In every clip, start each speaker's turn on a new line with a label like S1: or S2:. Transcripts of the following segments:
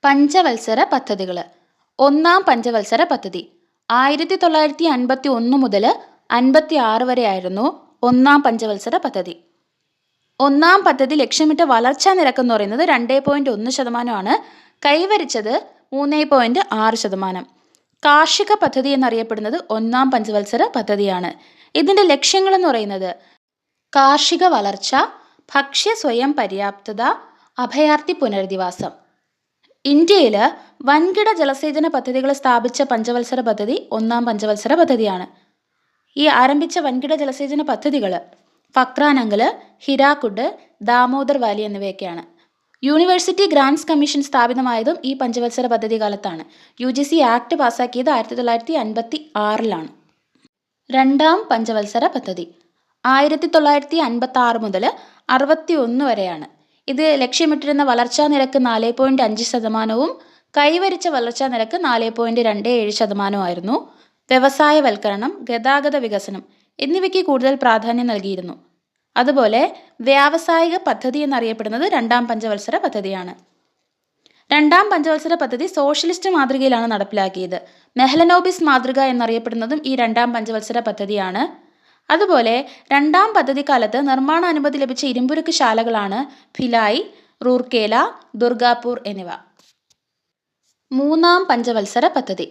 S1: പഞ്ചവത്സര പദ്ധതികൾ. ഒന്നാം പഞ്ചവത്സര പദ്ധതി 1951 മുതൽ 56 വരെയായിരുന്നു ഒന്നാം പഞ്ചവത്സര പദ്ധതി. ഒന്നാം പദ്ധതി ലക്ഷ്യമിട്ട വളർച്ചാ നിരക്ക് എന്ന് പറയുന്നത് 2.1%, കൈവരിച്ചത് 3.6%. കാർഷിക പദ്ധതി എന്നറിയപ്പെടുന്നത് ഒന്നാം പഞ്ചവത്സര പദ്ധതിയാണ്. ഇതിൻ്റെ ലക്ഷ്യങ്ങൾ എന്ന് പറയുന്നത് കാർഷിക വളർച്ച, ഭക്ഷ്യ സ്വയം പര്യാപ്തത, അഭയാർത്ഥി പുനരധിവാസം. ഇന്ത്യയിൽ വൻകിട ജലസേചന പദ്ധതികൾ സ്ഥാപിച്ച പഞ്ചവത്സര പദ്ധതി ഒന്നാം പഞ്ചവത്സര പദ്ധതിയാണ്. ഈ ആരംഭിച്ച വൻകിട ജലസേചന പദ്ധതികൾ ഫക്രാനങ്കൽ, ഹിരാക്കുഡ്, ദാമോദർ വാലി എന്നിവയൊക്കെയാണ്. യൂണിവേഴ്സിറ്റി ഗ്രാൻറ്റ്സ് കമ്മീഷൻ സ്ഥാപിതമായതും ഈ പഞ്ചവത്സര പദ്ധതി കാലത്താണ്. UGC ആക്ട് പാസ്സാക്കിയത് 1956 രണ്ടാം പഞ്ചവത്സര പദ്ധതി 1956 മുതൽ 61 വരെയാണ്. ഇത് ലക്ഷ്യമിട്ടിരുന്ന വളർച്ചാ നിരക്ക് 4.5%, കൈവരിച്ച വളർച്ചാ നിരക്ക് 4.27%. വ്യവസായവൽക്കരണം, ഗതാഗത വികസനം എന്നിവയ്ക്ക് കൂടുതൽ പ്രാധാന്യം നൽകിയിരുന്നു. അതുപോലെ വ്യാവസായിക പദ്ധതി എന്നറിയപ്പെടുന്നത് രണ്ടാം പഞ്ചവത്സര പദ്ധതിയാണ്. രണ്ടാം പഞ്ചവത്സര പദ്ധതി സോഷ്യലിസ്റ്റ് മാതൃകയിലാണ് നടപ്പിലാക്കിയത്. മെഹ്ലനോബിസ് മാതൃക എന്നറിയപ്പെടുന്നതും ഈ രണ്ടാം പഞ്ചവത്സര പദ്ധതിയാണ്. അതുപോലെ രണ്ടാം പദ്ധതിക്കാലത്ത് നിർമ്മാണ അനുമതി ലഭിച്ച ഇരുമ്പുരുക്ക് ശാലകളാണ് ഭിലായ്, റൂർക്കേല, ദുർഗാപൂർ എന്നിവ. മൂന്നാം പഞ്ചവത്സര പദ്ധതി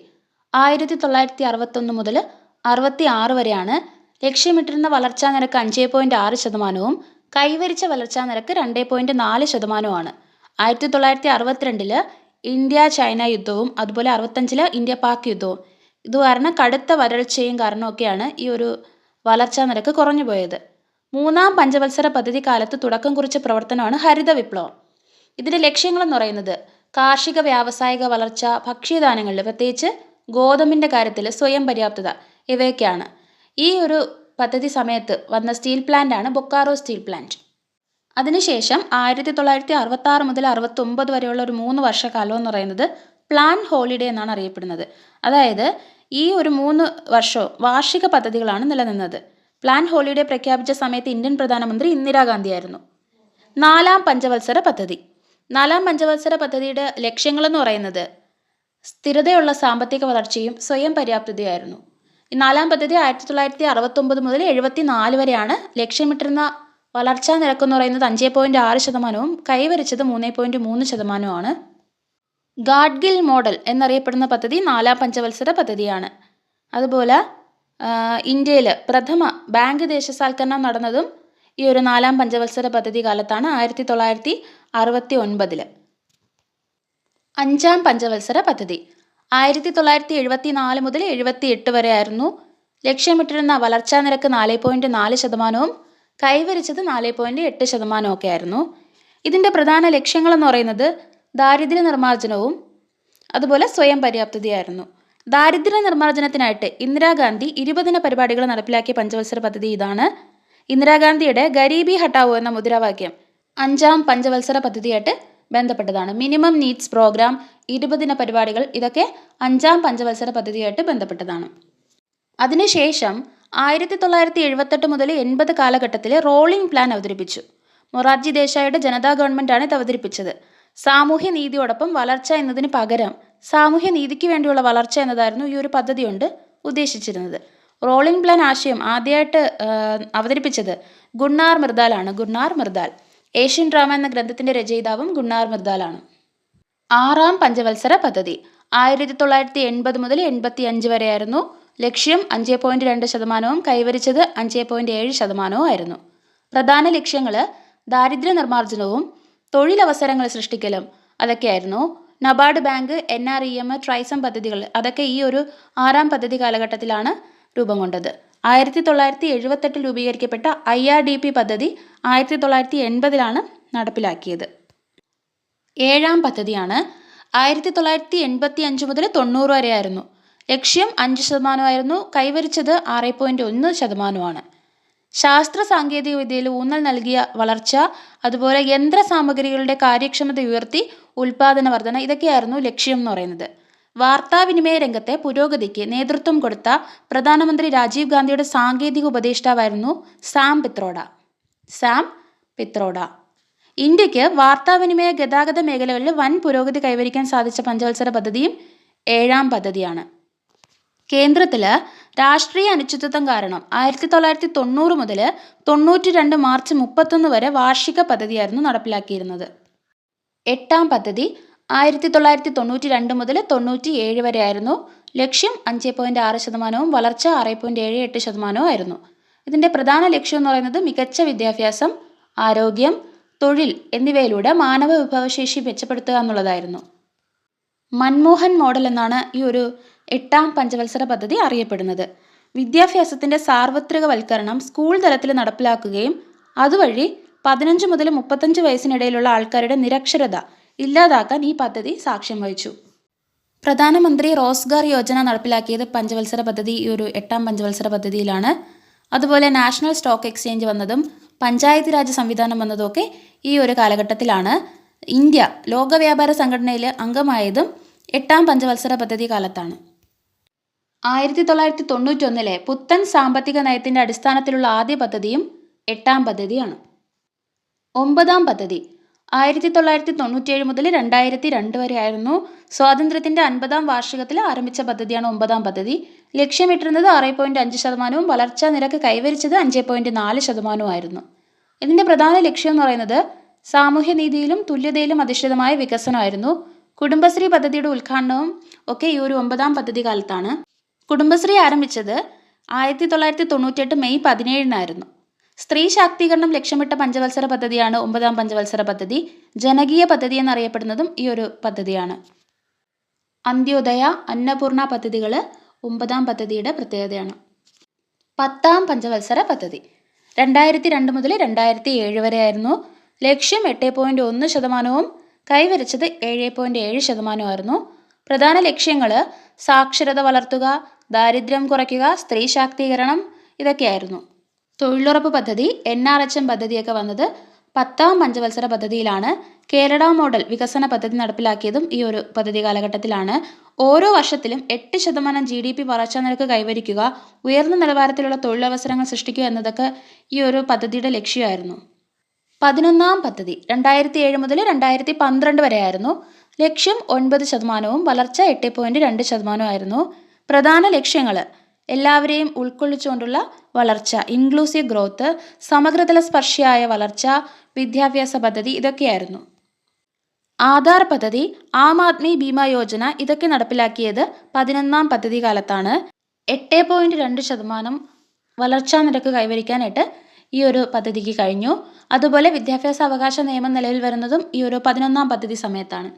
S1: 1961 മുതൽ 66 വരെയാണ്. ലക്ഷ്യമിട്ടിരുന്ന വളർച്ചാ നിരക്ക് 5.6%, കൈവരിച്ച വളർച്ചാ നിരക്ക് 2.4%. 1962 ഇന്ത്യ ചൈന യുദ്ധവും അതുപോലെ 65 ഇന്ത്യ പാക് യുദ്ധവും ഇത് കാരണം കടുത്ത വരൾച്ചയും കാരണമൊക്കെയാണ് ഈ ഒരു വളർച്ചാ നിരക്ക് കുറഞ്ഞു പോയത്. മൂന്നാം പഞ്ചവത്സര പദ്ധതി കാലത്ത് തുടക്കം കുറിച്ച പ്രവർത്തനമാണ് ഹരിത വിപ്ലവം. ഇതിൻ്റെ ലക്ഷ്യങ്ങളെന്ന് പറയുന്നത് കാർഷിക വ്യാവസായിക വളർച്ച, ഭക്ഷ്യധാന്യങ്ങളിൽ പ്രത്യേകിച്ച് ഗോതമ്പിൻ്റെ കാര്യത്തിൽ സ്വയം പര്യാപ്തത ഇവയൊക്കെയാണ്. ഈ ഒരു പദ്ധതി സമയത്ത് വന്ന സ്റ്റീൽ പ്ലാന്റാണ് ബൊക്കാറോ സ്റ്റീൽ പ്ലാന്റ്. അതിനുശേഷം 1966 മുതൽ 69 വരെയുള്ള ഒരു 3 വർഷക്കാലം എന്ന് പറയുന്നത് പ്ലാൻ ഹോളിഡേ എന്നാണ് അറിയപ്പെടുന്നത്. അതായത് ഈ ഒരു 3 വർഷവും വാർഷിക പദ്ധതികളാണ് നിലനിന്നത്. പ്ലാൻ ഹോളിഡേ പ്രഖ്യാപിച്ച സമയത്ത് ഇന്ത്യൻ പ്രധാനമന്ത്രി ഇന്ദിരാഗാന്ധിയായിരുന്നു. നാലാം പഞ്ചവത്സര പദ്ധതി. നാലാം പഞ്ചവത്സര പദ്ധതിയുടെ ലക്ഷ്യങ്ങളെന്ന് പറയുന്നത് സ്ഥിരതയുള്ള സാമ്പത്തിക വളർച്ചയും സ്വയം പര്യാപ്തതയായിരുന്നു. ഈ നാലാം പദ്ധതി 1969 മുതൽ 74 വരെയാണ്. ലക്ഷ്യമിട്ടിരുന്ന വളർച്ചാ നിരക്കെന്ന് പറയുന്നത് 5.6%, കൈവരിച്ചത് 3.3%. ഗാഡ്ഗിൽ മോഡൽ എന്നറിയപ്പെടുന്ന പദ്ധതി നാലാം പഞ്ചവത്സര പദ്ധതിയാണ്. അതുപോലെ ഇന്ത്യയിൽ പ്രഥമ ബാങ്ക് ദേശസാൽക്കരണം നടന്നതും ഈ ഒരു നാലാം പഞ്ചവത്സര പദ്ധതി കാലത്താണ്, 1969. അഞ്ചാം പഞ്ചവത്സര പദ്ധതി 1974 മുതൽ 78 വരെയായിരുന്നു. ലക്ഷ്യമിട്ടിരുന്ന വളർച്ചാ നിരക്ക് 4.4%, കൈവരിച്ചത് 4.8% ഒക്കെ ആയിരുന്നു. ഇതിൻ്റെ പ്രധാന ലക്ഷ്യങ്ങളെന്ന് പറയുന്നത് ദാരിദ്ര്യ നിർമ്മാർജ്ജനവും അതുപോലെ സ്വയം പര്യാപ്തതയായിരുന്നു. ദാരിദ്ര്യ നിർമ്മാർജ്ജനത്തിനായിട്ട് ഇന്ദിരാഗാന്ധി 20 ദിന പരിപാടികൾ നടപ്പിലാക്കിയ പഞ്ചവത്സര പദ്ധതി ഇതാണ്. ഇന്ദിരാഗാന്ധിയുടെ ഗരീബി ഹട്ടാവോ എന്ന മുദ്രാവാക്യം അഞ്ചാം പഞ്ചവത്സര പദ്ധതിയായിട്ട് ബന്ധപ്പെട്ടതാണ്. മിനിമം നീഡ്സ് പ്രോഗ്രാം, 20 ദിന പരിപാടികൾ ഇതൊക്കെ അഞ്ചാം പഞ്ചവത്സര പദ്ധതിയായിട്ട് ബന്ധപ്പെട്ടതാണ്. അതിനുശേഷം 1978 മുതൽ 80 കാലഘട്ടത്തിൽ റോളിംഗ് പ്ലാൻ അവതരിപ്പിച്ചു. മൊറാർജി ദേശായിയുടെ ജനതാ ഗവൺമെൻറ്റാണ് ഇത് അവതരിപ്പിച്ചത്. സാമൂഹ്യ നീതിയോടൊപ്പം വളർച്ച എന്നതിന് പകരം സാമൂഹ്യ നീതിക്ക് വേണ്ടിയുള്ള വളർച്ച എന്നതായിരുന്നു ഈ ഒരു പദ്ധതി കൊണ്ട് ഉദ്ദേശിച്ചിരുന്നത്. റോളിംഗ് പ്ലാൻ ആശയം ആദ്യമായിട്ട് അവതരിപ്പിച്ചത് ഗുണ്ണാർ മിർദാലാണ്. ഗുണ്ണാർ മിർദാൽ ഏഷ്യൻ ഡ്രാമ എന്ന ഗ്രന്ഥത്തിൻ്റെ രചയിതാവും ഗുണ്ണാർ മിർദാലാണ്. ആറാം പഞ്ചവത്സര പദ്ധതി 1980 മുതൽ 85 വരെയായിരുന്നു. ലക്ഷ്യം 5.2%, കൈവരിച്ചത് 5.7% ആയിരുന്നു. പ്രധാന ലക്ഷ്യങ്ങൾ ദാരിദ്ര്യ നിർമ്മാർജ്ജനവും തൊഴിലവസരങ്ങൾ സൃഷ്ടിക്കലും അതൊക്കെയായിരുന്നു. നബാർഡ് ബാങ്ക്, NREM, ട്രൈസം പദ്ധതികൾ അതൊക്കെ ഈ ഒരു ആറാം പദ്ധതി കാലഘട്ടത്തിലാണ് രൂപം കൊണ്ടത്. 1978 രൂപീകരിക്കപ്പെട്ട IRDP പദ്ധതി 1980 നടപ്പിലാക്കിയത്. ഏഴാം പദ്ധതിയാണ് 1985 മുതൽ 90 വരെയായിരുന്നു. ലക്ഷ്യം 5% ആയിരുന്നു, കൈവരിച്ചത് 6.1%. ശാസ്ത്ര സാങ്കേതിക വിദ്യയിൽ ഊന്നൽ നൽകിയ വളർച്ച, അതുപോലെ യന്ത്ര സാമഗ്രികളുടെ കാര്യക്ഷമത ഉയർത്തി ഉൽപാദന വർധന ഇതൊക്കെയായിരുന്നു ലക്ഷ്യം എന്ന് പറയുന്നത്. വാർത്താവിനിമയ രംഗത്തെ പുരോഗതിക്ക് നേതൃത്വം കൊടുത്ത പ്രധാനമന്ത്രി രാജീവ് ഗാന്ധിയുടെ സാങ്കേതിക ഉപദേഷ്ടാവായിരുന്നു സാം പിത്രോഡ. ഇന്ത്യക്ക് വാർത്താവിനിമയ ഗതാഗത മേഖലകളിൽ വൻ പുരോഗതി കൈവരിക്കാൻ സാധിച്ച പഞ്ചവത്സര പദ്ധതിയും 7ാം പദ്ധതിയാണ്. കേന്ദ്രത്തിൽ രാഷ്ട്രീയ അനിശ്ചിതത്വം കാരണം 1990 മുതൽ 92 മാർച്ച് 31 വരെ വാർഷിക പദ്ധതിയായിരുന്നു നടപ്പിലാക്കിയിരുന്നത്. 8ാം പദ്ധതി 1992 മുതൽ 97 വരെ ആയിരുന്നു. ലക്ഷ്യം 5.6%, വളർച്ച 6.78% ആയിരുന്നു. ഇതിൻ്റെ പ്രധാന ലക്ഷ്യം എന്ന് പറയുന്നത് മികച്ച വിദ്യാഭ്യാസം, ആരോഗ്യം, തൊഴിൽ എന്നിവയിലൂടെ മാനവ വിഭവശേഷി മെച്ചപ്പെടുത്തുക എന്നുള്ളതായിരുന്നു. മൻമോഹൻ മോഡൽ എന്നാണ് ഈ ഒരു 8ാം പഞ്ചവത്സര പദ്ധതി അറിയപ്പെടുന്നത്. വിദ്യാഭ്യാസത്തിൻ്റെ സാർവത്രികവൽക്കരണം സ്കൂൾ തലത്തിൽ നടപ്പിലാക്കുകയും അതുവഴി 15 മുതൽ 35 വയസ്സിനിടയിലുള്ള ആൾക്കാരുടെ നിരക്ഷരത ഇല്ലാതാക്കാൻ ഈ പദ്ധതി സാക്ഷ്യം വഹിച്ചു. പ്രധാനമന്ത്രി റോസ്ഗാർ യോജന നടപ്പിലാക്കിയത് പഞ്ചവത്സര പദ്ധതി ഈ ഒരു 8ാം പഞ്ചവത്സര പദ്ധതിയിലാണ്. അതുപോലെ നാഷണൽ സ്റ്റോക്ക് എക്സ്ചേഞ്ച് വന്നതും പഞ്ചായത്ത് രാജ് സംവിധാനം വന്നതും ഒക്കെ ഈ ഒരു കാലഘട്ടത്തിലാണ്. ഇന്ത്യ ലോക വ്യാപാര സംഘടനയിൽ അംഗമായതും 8ാം പഞ്ചവത്സര പദ്ധതി കാലത്താണ്. 1991 പുത്തൻ സാമ്പത്തിക നയത്തിൻ്റെ അടിസ്ഥാനത്തിലുള്ള ആദ്യ പദ്ധതിയും 8ാം പദ്ധതിയാണ്. 9ാം പദ്ധതി 1997 മുതൽ 2002 വരെ ആയിരുന്നു. സ്വാതന്ത്ര്യത്തിൻ്റെ 50ാം വാർഷികത്തിൽ ആരംഭിച്ച പദ്ധതിയാണ് 9ാം പദ്ധതി. ലക്ഷ്യമിട്ടിരുന്നത് 6.5%, വളർച്ചാ നിരക്ക് കൈവരിച്ചത് 5.4% ആയിരുന്നു. ഇതിൻ്റെ പ്രധാന ലക്ഷ്യം എന്ന് പറയുന്നത് സാമൂഹ്യനീതിയിലും തുല്യതയിലും അധിഷ്ഠിതമായ വികസനമായിരുന്നു. കുടുംബശ്രീ പദ്ധതിയുടെ ഉദ്ഘാടനവും ഒക്കെ ഈ ഒരു 9ാം പദ്ധതി കാലത്താണ്. കുടുംബശ്രീ ആരംഭിച്ചത് 1998 മെയ് 17 സ്ത്രീ ശാക്തീകരണം ലക്ഷ്യമിട്ട പഞ്ചവത്സര പദ്ധതിയാണ് 9ാം പഞ്ചവത്സര പദ്ധതി. ജനകീയ പദ്ധതി എന്നറിയപ്പെടുന്നതും ഈ ഒരു പദ്ധതിയാണ്. അന്ത്യോദയ, അന്നപൂർണ പദ്ധതികൾ 9ാം പദ്ധതിയുടെ പ്രത്യേകതയാണ്. 10ാം പഞ്ചവത്സര പദ്ധതി 2002 മുതൽ 2007 വരെ ആയിരുന്നു. ലക്ഷ്യം 8.1%, കൈവരിച്ചത് 7.7% ആയിരുന്നു. പ്രധാന ലക്ഷ്യങ്ങൾ സാക്ഷരത വളർത്തുക, ദാരിദ്ര്യം കുറയ്ക്കുക, സ്ത്രീ ശാക്തീകരണം ഇതൊക്കെയായിരുന്നു. തൊഴിലുറപ്പ് പദ്ധതി, NRHM പദ്ധതിയൊക്കെ വന്നത് 10ാം പഞ്ചവത്സര പദ്ധതിയിലാണ്. കേരള മോഡൽ വികസന പദ്ധതി നടപ്പിലാക്കിയതും ഈ ഒരു പദ്ധതി കാലഘട്ടത്തിലാണ്. ഓരോ വർഷത്തിലും 8% GDP വളർച്ചാ നിരക്ക് കൈവരിക്കുക, ഉയർന്ന നിലവാരത്തിലുള്ള തൊഴിലവസരങ്ങൾ സൃഷ്ടിക്കുക എന്നതൊക്കെ ഈ ഒരു പദ്ധതിയുടെ ലക്ഷ്യമായിരുന്നു. 11ാം പദ്ധതി 2007 മുതൽ 2012 വരെ ആയിരുന്നു. ലക്ഷ്യം 9%, വളർച്ച 8.2% ആയിരുന്നു. പ്രധാന ലക്ഷ്യങ്ങൾ എല്ലാവരെയും ഉൾക്കൊള്ളിച്ചുകൊണ്ടുള്ള വളർച്ച, ഇൻക്ലൂസീവ് ഗ്രോത്ത്, സമഗ്രതല സ്പർശിയായ വളർച്ച, വിദ്യാഭ്യാസ പദ്ധതി ഇതൊക്കെയായിരുന്നു. ആധാർ പദ്ധതി, ആം ആദ്മി ബീമ യോജന ഇതൊക്കെ നടപ്പിലാക്കിയത് 11ാം പദ്ധതി കാലത്താണ്. 8.2% വളർച്ചാ നിരക്ക് കൈവരിക്കാനായിട്ട് ഈ ഒരു പദ്ധതിക്ക് കഴിഞ്ഞു. അതുപോലെ വിദ്യാഭ്യാസ അവകാശ നിയമം നിലവിൽ വരുന്നതും ഈ ഒരു 11ാം പദ്ധതി സമയത്താണ്.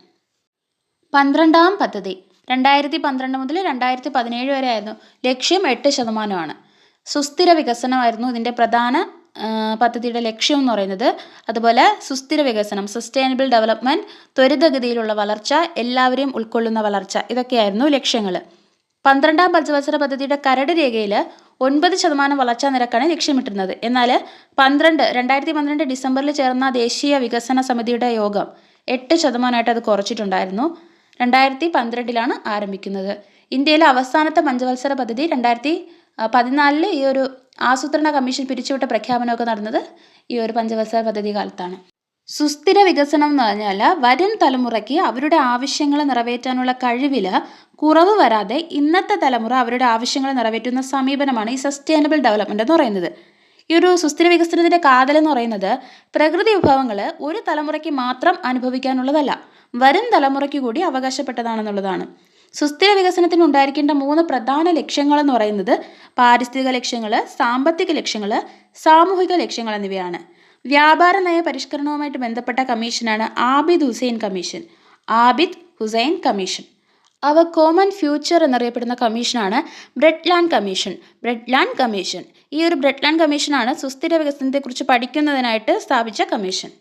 S1: 12ാം പദ്ധതി 2012 മുതൽ 2017 വരെ ആയിരുന്നു. ലക്ഷ്യം 8% സുസ്ഥിര വികസനമായിരുന്നു ഇതിൻ്റെ പ്രധാന പദ്ധതിയുടെ ലക്ഷ്യം എന്ന് പറയുന്നത്. അതുപോലെ സുസ്ഥിര വികസനം, സസ്റ്റൈനബിൾ ഡെവലപ്മെൻറ്റ്, ത്വരിതഗതിയിലുള്ള വളർച്ച, എല്ലാവരെയും ഉൾക്കൊള്ളുന്ന വളർച്ച ഇതൊക്കെയായിരുന്നു ലക്ഷ്യങ്ങൾ. 12ാം പഞ്ചവത്സര പദ്ധതിയുടെ കരട് രേഖയിൽ 9% വളർച്ചാ നിരക്കാണ് ലക്ഷ്യമിട്ടിരുന്നത്. എന്നാൽ 2012 ഡിസംബറിൽ ചേർന്ന ദേശീയ വികസന സമിതിയുടെ യോഗം 8% അത് കുറച്ചിട്ടുണ്ടായിരുന്നു. 2012 ആരംഭിക്കുന്നത്. ഇന്ത്യയിലെ അവസാനത്തെ പഞ്ചവത്സര പദ്ധതി 2014 ഈ ഒരു ആസൂത്രണ കമ്മീഷൻ പിരിച്ചുവിട്ട പ്രഖ്യാപനമൊക്കെ നടന്നത് ഈ ഒരു പഞ്ചവത്സര പദ്ധതി കാലത്താണ്. സുസ്ഥിര വികസനം എന്ന് പറഞ്ഞാൽ വരും തലമുറയ്ക്ക് അവരുടെ ആവശ്യങ്ങൾ നിറവേറ്റാനുള്ള കഴിവിൽ കുറവ് വരാതെ ഇന്നത്തെ തലമുറ അവരുടെ ആവശ്യങ്ങൾ നിറവേറ്റുന്ന സമീപനമാണ് ഈ സസ്റ്റൈനബിൾ ഡെവലപ്മെൻറ്റ് എന്ന് പറയുന്നത്. ഈ ഒരു സുസ്ഥിര വികസനത്തിൻ്റെ കാതലെന്ന് പറയുന്നത് പ്രകൃതി വിഭവങ്ങൾ ഒരു തലമുറയ്ക്ക് മാത്രം അനുഭവിക്കാനുള്ളതല്ല, വരും തലമുറയ്ക്ക് കൂടി അവകാശപ്പെട്ടതാണെന്നുള്ളതാണ്. സുസ്ഥിര വികസനത്തിന് ഉണ്ടായിരിക്കേണ്ട 3 പ്രധാന ലക്ഷ്യങ്ങൾ എന്ന് പറയുന്നത് പാരിസ്ഥിതിക ലക്ഷ്യങ്ങൾ, സാമ്പത്തിക ലക്ഷ്യങ്ങൾ, സാമൂഹിക ലക്ഷ്യങ്ങൾ എന്നിവയാണ്. വ്യാപാര നയ പരിഷ്കരണവുമായിട്ട് ബന്ധപ്പെട്ട കമ്മീഷനാണ് Abid Hussain commission. Common future എന്നറിയപ്പെടുന്ന കമ്മീഷനാണ് ബ്രെഡ്ലാൻഡ് കമ്മീഷൻ. ഈ ഒരു ബ്രെഡ്ലാൻഡ് കമ്മീഷനാണ് സുസ്ഥിര വികസനത്തെക്കുറിച്ച് പഠിക്കുന്നതിനായിട്ട് സ്ഥാപിച്ച കമ്മീഷൻ.